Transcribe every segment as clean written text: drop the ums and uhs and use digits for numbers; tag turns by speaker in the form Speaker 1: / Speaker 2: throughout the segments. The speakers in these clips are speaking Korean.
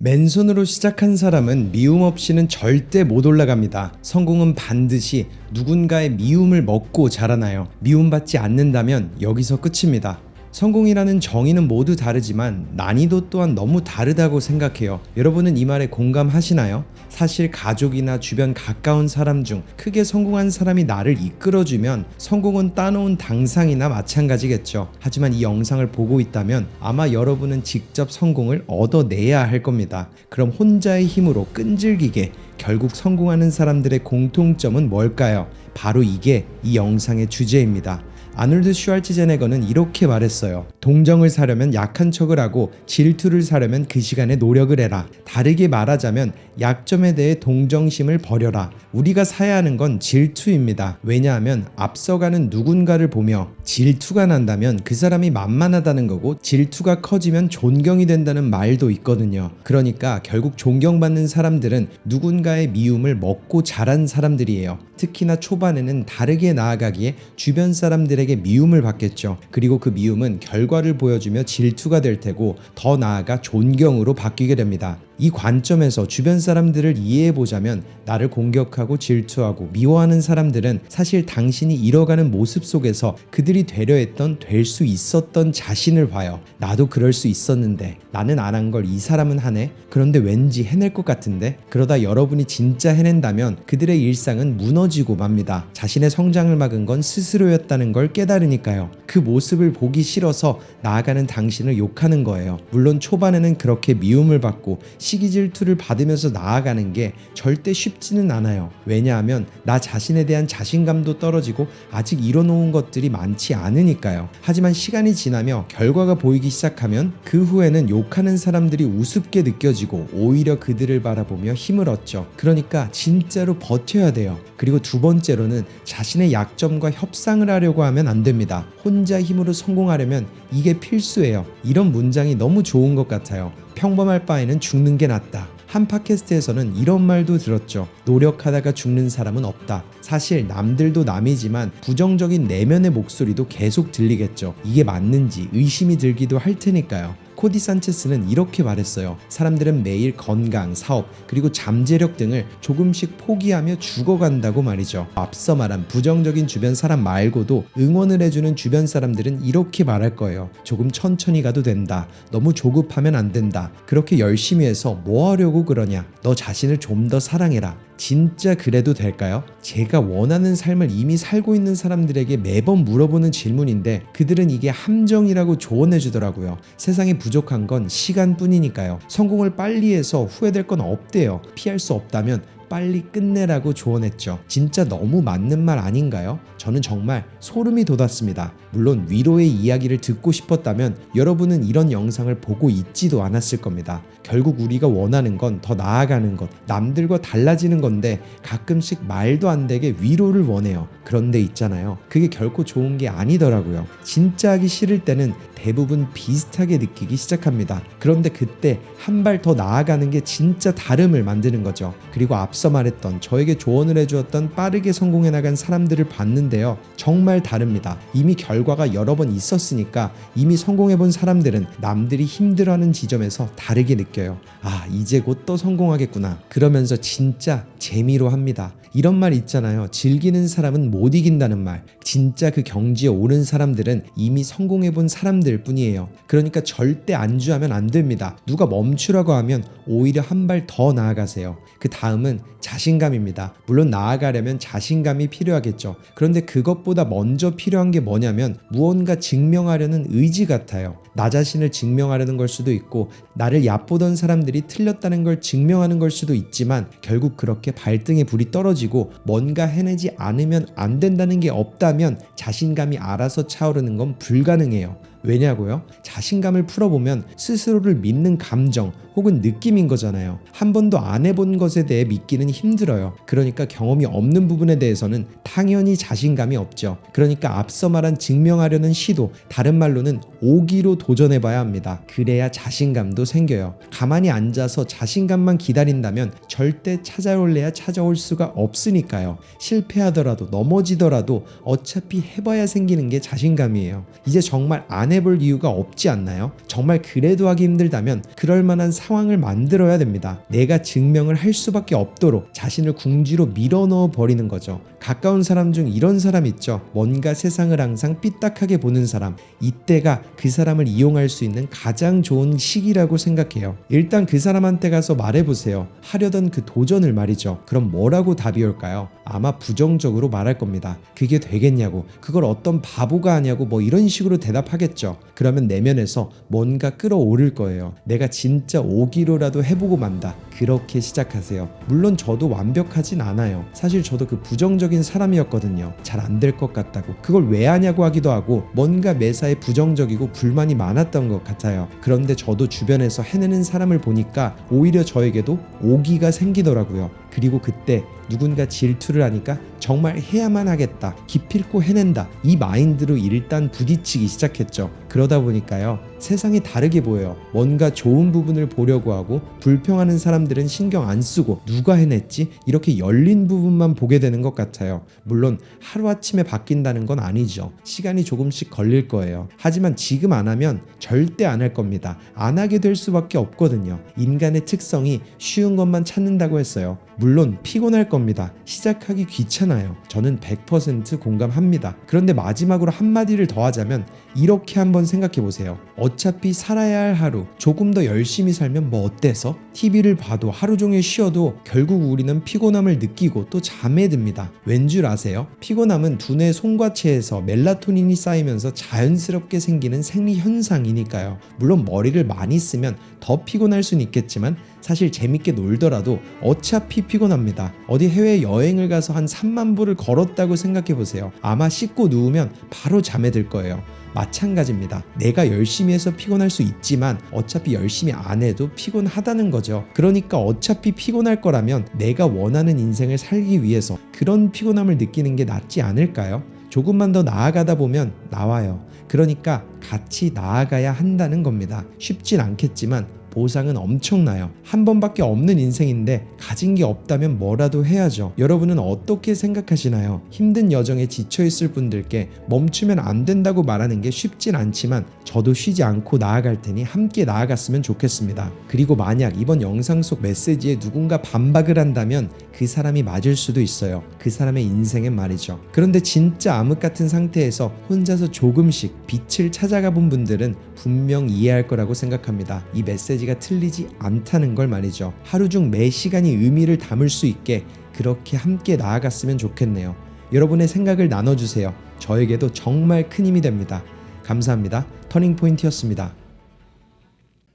Speaker 1: 맨손으로 시작한 사람은 미움 없이는 절대 못 올라갑니다. 성공은 반드시 누군가의 미움을 먹고 자라나요. 미움받지 않는다면 여기서 끝입니다. 성공이라는 정의는 모두 다르지만 난이도 또한 너무 다르다고 생각해요. 여러분은 이 말에 공감하시나요? 사실 가족이나 주변 가까운 사람 중 크게 성공한 사람이 나를 이끌어주면 성공은 따놓은 당상이나 마찬가지겠죠. 하지만 이 영상을 보고 있다면 아마 여러분은 직접 성공을 얻어내야 할 겁니다. 그럼 혼자의 힘으로 끈질기게 결국 성공하는 사람들의 공통점은 뭘까요? 바로 이게 이 영상의 주제입니다. 아놀드 슈왈츠제네거는 이렇게 말했어요. 동정을 사려면 약한 척을 하고 질투를 사려면 그 시간에 노력을 해라. 다르게 말하자면 약점에 대해 동정심을 버려라. 우리가 사야 하는 건 질투입니다. 왜냐하면 앞서가는 누군가를 보며 질투가 난다면 그 사람이 만만하다는 거고, 질투가 커지면 존경이 된다는 말도 있거든요. 그러니까 결국 존경받는 사람들은 누군가의 미움을 먹고 자란 사람들이에요. 특히나 초반에는 다르게 나아가기에 주변 사람들에게 미움을 받겠죠. 그리고 그 미움은 결과를 보여주며 질투가 될 테고, 더 나아가 존경으로 바뀌게 됩니다. 이 관점에서 주변 사람들을 이해해보자면 나를 공격하고 질투하고 미워하는 사람들은 사실 당신이 잃어가는 모습 속에서 그들이 되려 했던, 될 수 있었던 자신을 봐요. 나도 그럴 수 있었는데 나는 안 한 걸 이 사람은 하네? 그런데 왠지 해낼 것 같은데? 그러다 여러분이 진짜 해낸다면 그들의 일상은 무너지고 맙니다. 자신의 성장을 막은 건 스스로였다는 걸 깨달으니까요. 그 모습을 보기 싫어서 나아가는 당신을 욕하는 거예요. 물론 초반에는 그렇게 미움을 받고 시기 질투를 받으면서 나아가는 게 절대 쉽지는 않아요. 왜냐하면 나 자신에 대한 자신감도 떨어지고 아직 이뤄놓은 것들이 많지 않으니까요. 하지만 시간이 지나며 결과가 보이기 시작하면 그 후에는 욕하는 사람들이 우습게 느껴지고 오히려 그들을 바라보며 힘을 얻죠. 그러니까 진짜로 버텨야 돼요. 그리고 두 번째로는 자신의 약점과 협상을 하려고 하면 안 됩니다. 혼자 힘으로 성공하려면 이게 필수예요. 이런 문장이 너무 좋은 것 같아요. 평범할 바에는 죽는 게 낫다. 한 팟캐스트에서는 이런 말도 들었죠. 노력하다가 죽는 사람은 없다. 사실 남들도 남이지만 부정적인 내면의 목소리도 계속 들리겠죠. 이게 맞는지 의심이 들기도 할 테니까요. 코디 산체스는 이렇게 말했어요. 사람들은 매일 건강, 사업, 그리고 잠재력 등을 조금씩 포기하며 죽어간다고 말이죠. 앞서 말한 부정적인 주변 사람 말고도 응원을 해주는 주변 사람들은 이렇게 말할 거예요. 조금 천천히 가도 된다. 너무 조급하면 안 된다. 그렇게 열심히 해서 뭐 하려고 그러냐. 너 자신을 좀 더 사랑해라. 진짜 그래도 될까요? 제가 원하는 삶을 이미 살고 있는 사람들에게 매번 물어보는 질문인데 그들은 이게 함정이라고 조언해 주더라고요. 세상에 부족한 건 시간뿐이니까요. 성공을 빨리 해서 후회될 건 없대요. 피할 수 없다면 빨리 끝내라고 조언했죠. 진짜 너무 맞는 말 아닌가요? 저는 정말 소름이 돋았습니다. 물론 위로의 이야기를 듣고 싶었다면 여러분은 이런 영상을 보고 있지도 않았을 겁니다. 결국 우리가 원하는 건 더 나아가는 것, 남들과 달라지는 건데 가끔씩 말도 안 되게 위로를 원해요. 그런데 있잖아요. 그게 결코 좋은 게 아니더라고요. 진짜 하기 싫을 때는 대부분 비슷하게 느끼기 시작합니다. 그런데 그때 한 발 더 나아가는 게 진짜 다름을 만드는 거죠. 그리고 앞서 말했던 저에게 조언을 해주었던 빠르게 성공해 나간 사람들을 봤는데요. 정말 다릅니다. 이미 결과가 여러 번 있었으니까 이미 성공해 본 사람들은 남들이 힘들어하는 지점에서 다르게 느껴요. 아, 이제 곧 또 성공하겠구나. 그러면서 진짜 재미로 합니다. 이런 말 있잖아요. 즐기는 사람은 못 이긴다는 말. 진짜 그 경지에 오른 사람들은 이미 성공해 본 사람들 뿐이에요. 그러니까 절대 안주하면 안 됩니다. 누가 멈추라고 하면 오히려 한 발 더 나아가세요. 그 다음은 자신감입니다. 물론 나아가려면 자신감이 필요하겠죠. 그런데 그것보다 먼저 필요한 게 뭐냐면 무언가 증명하려는 의지 같아요. 나 자신을 증명하려는 걸 수도 있고 나를 얕보던 사람들이 틀렸다는 걸 증명하는 걸 수도 있지만 결국 그렇게 발등에 불이 떨어지고 뭔가 해내지 않으면 안 된다는 게 없다면 자신감이 알아서 차오르는 건 불가능해요. 왜냐고요? 자신감을 풀어보면 스스로를 믿는 감정 혹은 느낌인 거잖아요. 한 번도 안 해본 것에 대해 믿기는 힘들어요. 그러니까 경험이 없는 부분에 대해서는 당연히 자신감이 없죠. 그러니까 앞서 말한 증명하려는 시도, 다른 말로는 오기로 도전해봐야 합니다. 그래야 자신감도 생겨요. 가만히 앉아서 자신감만 기다린다면 절대 찾아올래야 찾아올 수가 없으니까요. 실패하더라도 넘어지더라도 어차피 해봐야 생기는 게 자신감이에요. 이제 정말 안 해볼 이유가 없지 않나요? 정말 그래도 하기 힘들다면 그럴 만한 상황을 만들어야 됩니다. 내가 증명을 할 수밖에 없도록 자신을 궁지로 밀어넣어 버리는 거죠. 가까운 사람 중 이런 사람 있죠. 뭔가 세상을 항상 삐딱하게 보는 사람. 이때가 그 사람을 이용할 수 있는 가장 좋은 시기라고 생각해요. 일단 그 사람한테 가서 말해보세요. 하려던 그 도전을 말이죠. 그럼 뭐라고 답이 올까요? 아마 부정적으로 말할 겁니다. 그게 되겠냐고, 그걸 어떤 바보가 하냐고 뭐 이런 식으로 대답하겠죠. 그러면 내면에서 뭔가 끌어오를 거예요. 내가 진짜 5kg라도 해보고 만다. 그렇게 시작하세요. 물론 저도 완벽하진 않아요. 사실 저도 그 부정적인 사람이었거든요. 잘 안 될 것 같다고, 그걸 왜 하냐고 하기도 하고 뭔가 매사에 부정적이고 불만이 많았던 것 같아요. 그런데 저도 주변에서 해내는 사람을 보니까 오히려 저에게도 오기가 생기더라고요. 그리고 그때 누군가 질투를 하니까 정말 해야만 하겠다, 기필코 해낸다, 이 마인드로 일단 부딪히기 시작했죠. 그러다 보니까요, 세상이 다르게 보여요. 뭔가 좋은 부분을 보려고 하고 불평하는 사람들은 신경 안 쓰고 누가 해냈지? 이렇게 열린 부분만 보게 되는 것 같아요. 물론 하루아침에 바뀐다는 건 아니죠. 시간이 조금씩 걸릴 거예요. 하지만 지금 안 하면 절대 안 할 겁니다. 안 하게 될 수밖에 없거든요. 인간의 특성이 쉬운 것만 찾는다고 했어요. 물론 피곤할 겁니다. 시작하기 귀찮아요. 저는 100% 공감합니다. 그런데 마지막으로 한마디를 더 하자면 이렇게 한번 생각해 보세요. 어차피 살아야 할 하루, 조금 더 열심히 살면 뭐 어때서? TV를 봐도 하루 종일 쉬어도 결국 우리는 피곤함을 느끼고 또 잠에 듭니다. 왠 줄 아세요? 피곤함은 두뇌 송과체에서 멜라토닌이 쌓이면서 자연스럽게 생기는 생리 현상이니까요. 물론 머리를 많이 쓰면 더 피곤할 수는 있겠지만 사실 재밌게 놀더라도 어차피 피곤합니다. 어디 해외 여행을 가서 한 3만步를 걸었다고 생각해 보세요. 아마 씻고 누우면 바로 잠에 들 거예요. 마찬가지입니다. 내가 열심히 해서 피곤할 수 있지만 어차피 열심히 안 해도 피곤하다는 거죠. 그러니까 어차피 피곤할 거라면 내가 원하는 인생을 살기 위해서 그런 피곤함을 느끼는 게 낫지 않을까요? 조금만 더 나아가다 보면 나와요. 그러니까 같이 나아가야 한다는 겁니다. 쉽진 않겠지만 보상은 엄청나요. 한 번밖에 없는 인생인데 가진 게 없다면 뭐라도 해야죠. 여러분은 어떻게 생각하시나요? 힘든 여정에 지쳐있을 분들께 멈추면 안 된다고 말하는 게 쉽진 않지만 저도 쉬지 않고 나아갈 테니 함께 나아갔으면 좋겠습니다. 그리고 만약 이번 영상 속 메시지에 누군가 반박을 한다면 그 사람이 맞을 수도 있어요. 그 사람의 인생엔 말이죠. 그런데 진짜 암흑 같은 상태에서 혼자서 조금씩 빛을 찾아가 본 분들은 분명 이해할 거라고 생각합니다. 이 메시지가 틀리지 않다는 걸 말이죠. 하루 중 매 시간이 의미를 담을 수 있게 그렇게 함께 나아갔으면 좋겠네요. 여러분의 생각을 나눠주세요. 저에게도 정말 큰 힘이 됩니다. 감사합니다. 터닝포인트였습니다.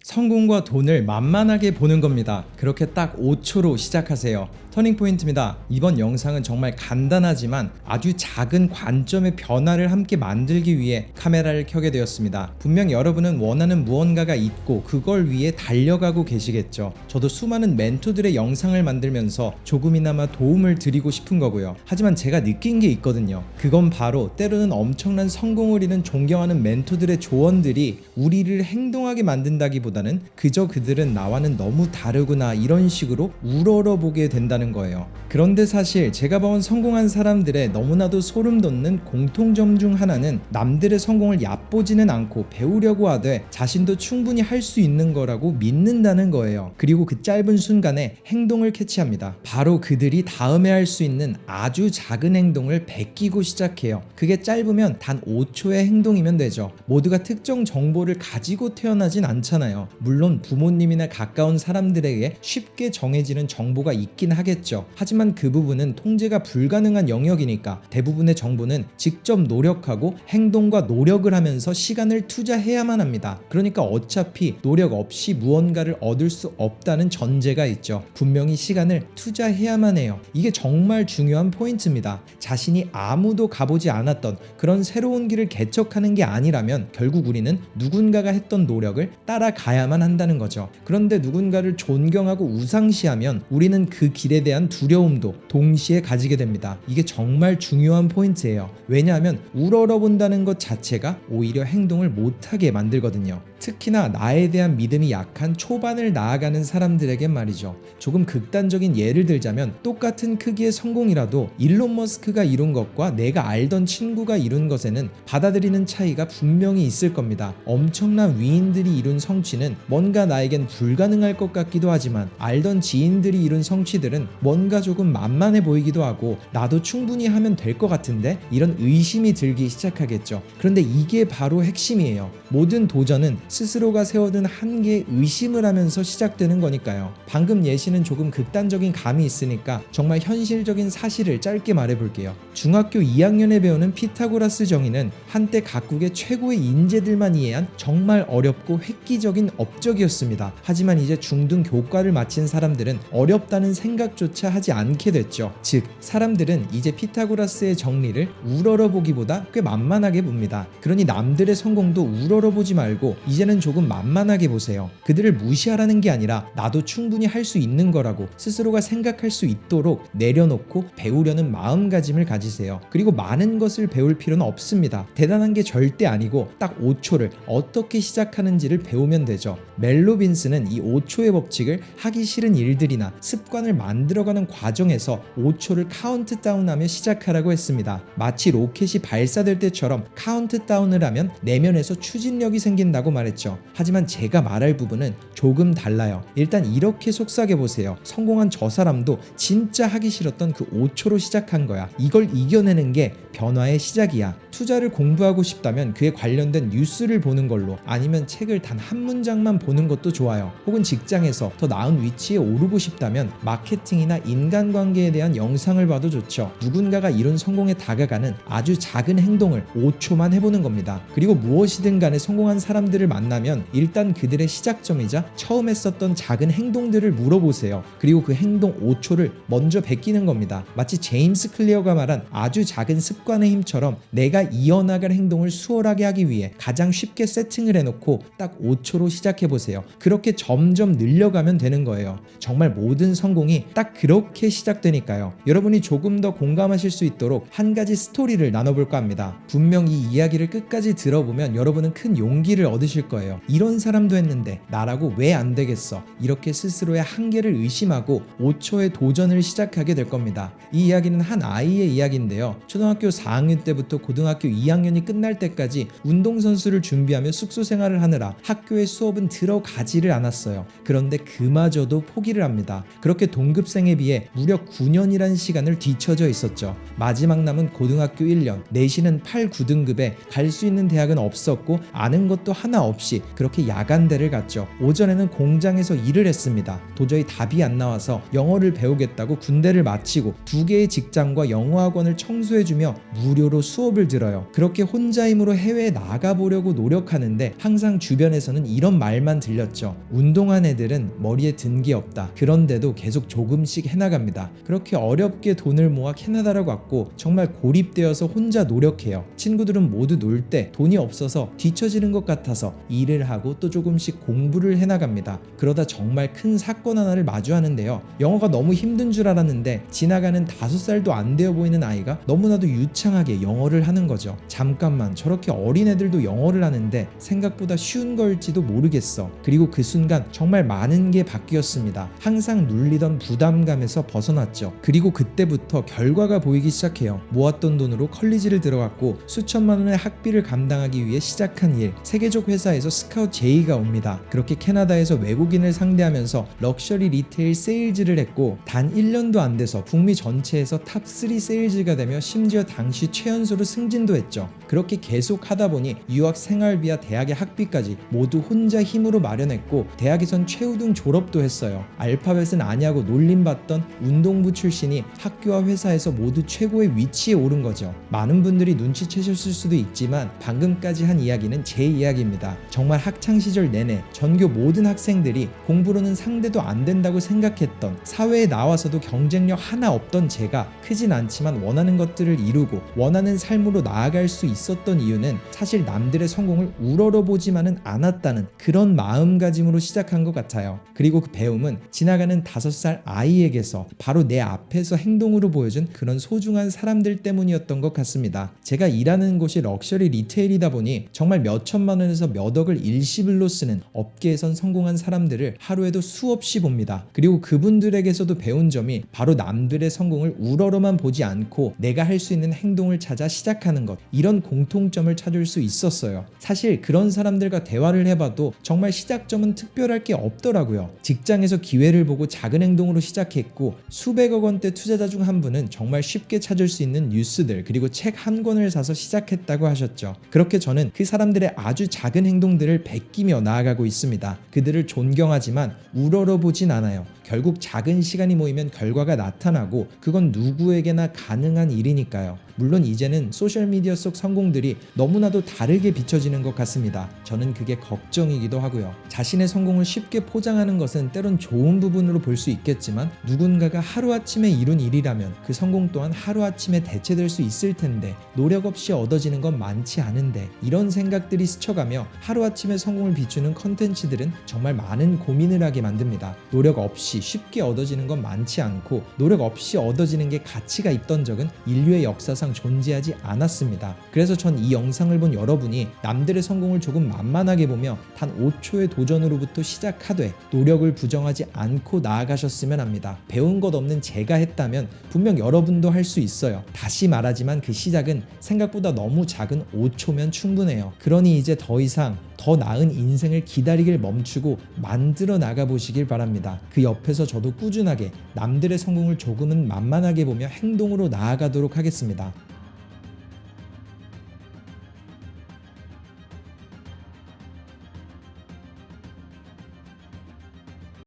Speaker 1: 성공과 돈을 만만하게 보는 겁니다. 그렇게 딱 5초로 시작하세요. 터닝포인트입니다. 이번 영상은 정말 간단하지만 아주 작은 관점의 변화를 함께 만들기 위해 카메라를 켜게 되었습니다. 분명 여러분은 원하는 무언가가 있고 그걸 위해 달려가고 계시겠죠. 저도 수많은 멘토들의 영상을 만들면서 조금이나마 도움을 드리고 싶은 거고요. 하지만 제가 느낀 게 있거든요. 그건 바로 때로는 엄청난 성공을 이룬 존경하는 멘토들의 조언들이 우리를 행동하게 만든다기보다는 그저 그들은 나와는 너무 다르구나 이런 식으로 우러러보게 된다는 거예요. 그런데 사실 제가 봐온 성공한 사람들의 너무나도 소름 돋는 공통점 중 하나는 남들의 성공을 얕보지는 않고 배우려고 하되 자신도 충분히 할 수 있는 거라고 믿는다는 거예요. 그리고 그 짧은 순간에 행동을 캐치합니다. 바로 그들이 다음에 할 수 있는 아주 작은 행동을 베끼고 시작해요. 그게 짧으면 단 5초의 행동이면 되죠. 모두가 특정 정보를 가지고 태어나진 않잖아요. 물론 부모님이나 가까운 사람들에게 쉽게 정해지는 정보가 있긴 하겠죠. 하지만 그 부분은 통제가 불가능한 영역이니까 대부분의 정보는 직접 노력하고 행동과 노력을 하면서 시간을 투자해야만 합니다. 그러니까 어차피 노력 없이 무언가를 얻을 수 없다는 전제가 있죠. 분명히 시간을 투자해야만 해요. 이게 정말 중요한 포인트입니다. 자신이 아무도 가보지 않았던 그런 새로운 길을 개척하는 게 아니라면 결국 우리는 누군가가 했던 노력을 따라가 가야만 한다는 거죠. 그런데 누군가를 존경하고 우상시하면 우리는 그 길에 대한 두려움도 동시에 가지게 됩니다. 이게 정말 중요한 포인트예요. 왜냐하면 우러러본다는 것 자체가 오히려 행동을 못하게 만들거든요. 특히나 나에 대한 믿음이 약한 초반을 나아가는 사람들에겐 말이죠. 조금 극단적인 예를 들자면 똑같은 크기의 성공이라도 일론 머스크가 이룬 것과 내가 알던 친구가 이룬 것에는 받아들이는 차이가 분명히 있을 겁니다. 엄청난 위인들이 이룬 성취는 뭔가 나에겐 불가능할 것 같기도 하지만 알던 지인들이 이룬 성취들은 뭔가 조금 만만해 보이기도 하고 나도 충분히 하면 될 것 같은데 이런 의심이 들기 시작하겠죠. 그런데 이게 바로 핵심이에요. 모든 도전은 스스로가 세워둔 한계에 의심을 하면서 시작되는 거니까요. 방금 예시는 조금 극단적인 감이 있으니까 정말 현실적인 사실을 짧게 말해볼게요. 중학교 2학년에 배우는 피타고라스 정의는 한때 각국의 최고의 인재들만 이해한 정말 어렵고 획기적인 업적이었습니다. 하지만 이제 중등 교과를 마친 사람들은 어렵다는 생각조차 하지 않게 됐죠. 즉 사람들은 이제 피타고라스의 정리를 우러러보기보다 꽤 만만하게 봅니다. 그러니 남들의 성공도 우러러보지 말고 이제는 조금 만만하게 보세요. 그들을 무시하라는 게 아니라 나도 충분히 할 수 있는 거라고 스스로가 생각할 수 있도록 내려놓고 배우려는 마음가짐을 가지세요. 그리고 많은 것을 배울 필요는 없습니다. 대단한 게 절대 아니고 딱 5초를 어떻게 시작하는지를 배우면 되죠. 멜 로빈스는 이 5초의 법칙을 하기 싫은 일들이나 습관을 만들어가는 과정에서 5초를 카운트다운하며 시작하라고 했습니다. 마치 로켓이 발사될 때처럼 카운트다운을 하면 내면에서 추진력이 생긴다고 말했죠. 하지만 제가 말할 부분은 조금 달라요. 일단 이렇게 속삭여 보세요. 성공한 저 사람도 진짜 하기 싫었던 그 5초로 시작한 거야. 이걸 이겨내는 게 변화의 시작이야. 투자를 공부하고 싶다면 그에 관련된 뉴스를 보는 걸로, 아니면 책을 단 한 문장만 보는 것도 좋아요. 혹은 직장에서 더 나은 위치에 오르고 싶다면 마케팅이나 인간관계에 대한 영상을 봐도 좋죠. 누군가가 이룬 성공에 다가가는 아주 작은 행동을 5초만 해보는 겁니다. 그리고 무엇이든 간에 성공한 사람들을 만나면 일단 그들의 시작점이자 처음 했었던 작은 행동들을 물어보세요. 그리고 그 행동 5초를 먼저 베끼는 겁니다. 마치 제임스 클리어가 말한 아주 작은 습관의 힘처럼 내가 이어나갈 행동을 수월하게 하기 위해 가장 쉽게 세팅을 해놓고 딱 5초로 시작해보세요. 그렇게 점점 늘려가면 되는 거예요. 정말 모든 성공이 딱 그렇게 시작되니까요. 여러분이 조금 더 공감하실 수 있도록 한 가지 스토리를 나눠볼까 합니다. 분명 이 이야기를 끝까지 들어보면 여러분은 큰 용기를 얻으실 거예요. 이런 사람도 했는데 나라고 왜 안 되겠어? 이렇게 스스로의 한계를 의심하고 5초의 도전을 시작하게 될 겁니다. 이 이야기는 한 아이의 이야기인데요. 초등학교 4학년 때부터 고등학교 2학년이 끝날 때까지 운동선수를 준비하며 숙소 생활을 하느라 학교의 수업은 들어가지를 않았어요. 그런데 그마저도 포기를 합니다. 그렇게 동급생에 비해 무려 9년이라는 시간을 뒤처져 있었죠. 마지막 남은 고등학교 1년, 내신은 8, 9등급에 갈 수 있는 대학은 없었고 아는 것도 하나 없이 그렇게 야간대를 갔죠. 오전에는 공장에서 일을 했습니다. 도저히 답이 안 나와서 영어를 배우겠다고 군대를 마치고 2개의 직장과 영어학원을 청소해주며 무료로 수업을 들어요. 그렇게 혼자 힘으로 해외에 나가보려고 노력하는데 항상 주변에서는 이런 말만 들렸죠. 운동한 애들은 머리에 든 게 없다. 그런데도 계속 조금씩 해나갑니다. 그렇게 어렵게 돈을 모아 캐나다로 갔고 정말 고립되어서 혼자 노력해요. 친구들은 모두 놀 때 돈이 없어서 뒤처지는 것 같아서 일을 하고 또 조금씩 공부를 해나갑니다. 그러다 정말 큰 사건 하나를 마주하는데요. 영어가 너무 힘든 줄 알았는데 지나가는 5살도 안 되어 보이는 아이가 너무나도 유창하게 영어를 하는 거죠. 잠깐만, 저렇게 어린 애들도 영어를 하는데 생각보다 쉬운 걸지도 모르겠어. 그리고 그 순간 정말 많은 게 바뀌었습니다. 항상 눌리던 부담감에서 벗어났죠. 그리고 그때부터 결과가 보이기 시작해요. 모았던 돈으로 컬리지를 들어갔고 수천만 원의 학비를 감당하기 위해 시작한 일, 세계적 회사에서 스카우트 제의가 옵니다. 그렇게 캐나다에서 외국인을 상대하면서 럭셔리 리테일 세일즈를 했고 단 1년도 안 돼서 북미 전체에서 탑3 세일즈가 되며 심지어 당시 최연소로 승진도 했죠. 그렇게 계속 하다 보니 유학 생활비와 대학의 학비까지 모두 혼자 힘으로 마련했고 대학에선 최우등 졸업도 했어요. 알파벳은 아냐고 놀림받던 운동부 출신이 학교와 회사에서 모두 최고의 위치에 오른 거죠. 많은 분들이 눈치채셨을 수도 있지만 방금까지 한 이야기는 제 이야기입니다. 정말 학창시절 내내 전교 모든 학생들이 공부로는 상대도 안 된다고 생각했던, 사회에 나와서도 경쟁력 하나 없던 제가 크진 않지만 원하는 것들을 이루고 원하는 삶으로 나아갈 수 있었던 이유는 사실 남들의 성공을 우러러보지만은 않았다는 그런 마음가짐으로 시작한 것 같아요. 그리고 그 배움은 지나가는 5살 아이에게서 바로 내 앞에서 행동으로 보여준 그런 소중한 사람들 때문이었던 것 같습니다. 제가 일하는 곳이 럭셔리 리테일이다 보니 정말 몇 천만 원에서 몇 억을 일시불로 쓰는 업계에선 성공한 사람들을 하루에도 수없이 봅니다. 그리고 그분들에게서도 배운 점이 바로 남들의 성공을 우러러만 보지 않고 내가 할 수 있는 행동을 찾아 시작하는 것, 이런 공통점을 찾을 수 있었어요. 사실 그런 사람들과 대화를 해봐도 정말 시작점은 특별할 게 없더라고요. 직장에서 기회를 보고 작은 행동으로 시작했고 수백억 원대 투자자 중 한 분은 정말 쉽게 찾을 수 있는 뉴스들 그리고 책 한 권을 사서 시작했다고 하셨죠. 그렇게 저는 그 사람들의 아주 작은 행동들을 베끼며 나아가고 있습니다. 그들을 존경하지만 우러러보진 않아요. 결국 작은 시간이 모이면 결과가 나타나고 그건 누구에게나 가능한 일이니까요. 물론 이제는 소셜미디어 속 성공들이 너무나도 다르게 비춰지는 것 같습니다. 저는 그게 걱정이기도 하고요. 자신의 성공을 쉽게 포장하는 것은 때론 좋은 부분으로 볼 수 있겠지만 누군가가 하루아침에 이룬 일이라면 그 성공 또한 하루아침에 대체될 수 있을 텐데 노력 없이 얻어지는 건 많지 않은데, 이런 생각들이 스쳐가며 하루아침에 성공을 비추는 컨텐츠들은 정말 많은 고민을 하게 만듭니다. 노력 없이 쉽게 얻어지는 건 많지 않고 노력 없이 얻어지는 게 가치가 있던 적은 인류의 역사상 존재하지 않았습니다. 그래서 전 이 영상을 본 여러분이 남들의 성공을 조금 만만하게 보며 단 5초의 도전으로부터 시작하되 노력을 부정하지 않고 나아가셨으면 합니다. 배운 것 없는 제가 했다면 분명 여러분도 할 수 있어요. 다시 말하지만 그 시작은 생각보다 너무 작은 5초면 충분해요. 그러니 이제 더 이상 더 나은 인생을 기다리길 멈추고 만들어 나가보시길 바랍니다. 그 옆에서 저도 꾸준하게 남들의 성공을 조금은 만만하게 보며 행동으로 나아가도록 하겠습니다.